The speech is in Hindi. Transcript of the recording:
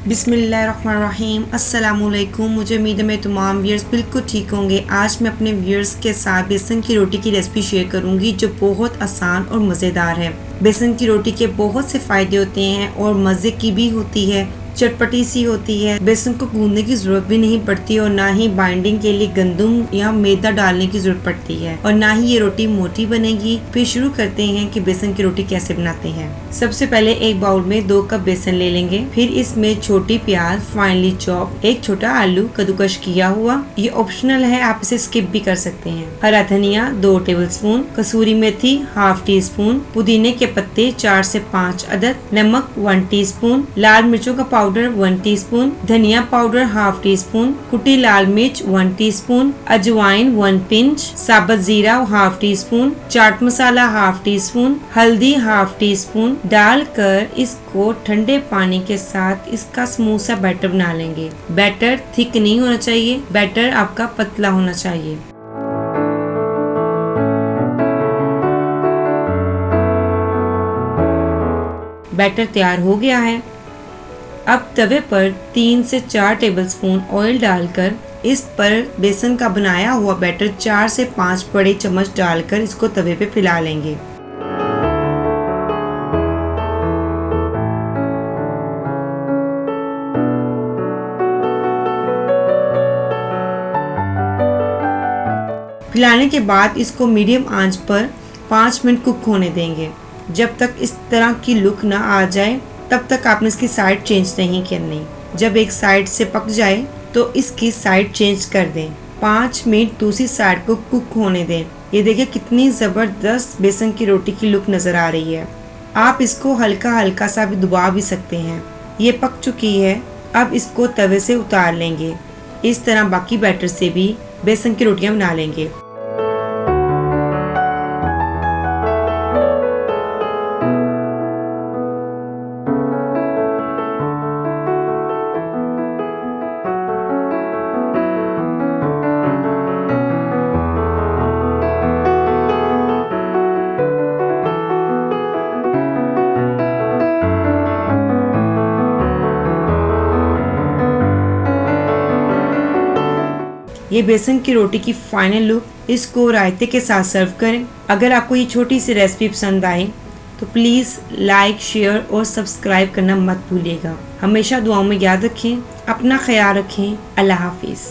बिस्मिल्लाहिर्रहमानिर्रहीम। अस्सलामुअलैकुम। मुझे उम्मीद है मेरे तमाम व्यूअर्स बिल्कुल ठीक होंगे। आज मैं अपने व्यूअर्स के साथ बेसन की रोटी की रेसिपी शेयर करूंगी जो बहुत आसान और मज़ेदार है। बेसन की रोटी के बहुत से फ़ायदे होते हैं और मज़े की भी होती है, चटपटी सी होती है। बेसन को गूंदने की जरूरत भी नहीं पड़ती और ना ही बाइंडिंग के लिए गंदम या मैदा डालने की जरूरत पड़ती है और ना ही ये रोटी मोटी बनेगी। फिर शुरू करते हैं कि बेसन की रोटी कैसे बनाते हैं। सबसे पहले एक बाउल में 2 कप बेसन ले लेंगे। फिर इसमें छोटी प्याज फाइनली चॉप, एक छोटा आलू कद्दूकश किया हुआ, ये ऑप्शनल है, आप इसे स्किप भी कर सकते हैं। हरा धनिया 2 टेबलस्पून, कसूरी मेथी हाफ टी स्पून, पुदीने के पत्ते 4 से 5 अदद, नमक 1 टीस्पून, लाल मिर्चों का पाउडर 1 टीस्पून, धनिया पाउडर हाफ टी स्पून, कुटी लाल मिर्च 1 टीस्पून, अजवाइन 1 पिंच, साबुत जीरा half tea spoon, chaat masala half tea spoon, हल्दी हाफ टी स्पून डालकर इसको ठंडे पानी के साथ इसका स्मूथ सा बैटर बना लेंगे। बैटर थिक नहीं होना चाहिए, बैटर आपका पतला होना चाहिए। बैटर तैयार हो गया है। अब तवे पर 3 से 4 टेबलस्पून ऑयल डालकर इस पर बेसन का बनाया हुआ बैटर 4 से 5 बड़े चम्मच डालकर इसको तवे पे फैला लेंगे। फैलाने के बाद इसको मीडियम आंच पर 5 मिनट कुक होने देंगे। जब तक इस तरह की लुक ना आ जाए तब तक आपने इसकी साइड चेंज नहीं करनी। जब एक साइड से पक जाए तो इसकी साइड चेंज कर दें। 5 मिनट दूसरी साइड को कुक होने दें। ये देखिए कितनी ज़बरदस्त बेसन की रोटी की लुक नज़र आ रही है। आप इसको हल्का हल्का सा भी दबा भी सकते हैं। ये पक चुकी है। अब इसको तवे से उतार लेंगे। इस तरह बाकी बैटर से भी बेसन की रोटियां बना लेंगे। ये बेसन की रोटी की फाइनल लुक, इसको रायते के साथ सर्व करें। अगर आपको ये छोटी सी रेसिपी पसंद आए तो प्लीज़ लाइक, शेयर और सब्सक्राइब करना मत भूलिएगा। हमेशा दुआओं में याद रखें, अपना ख्याल रखें। अल्लाह हाफिज़।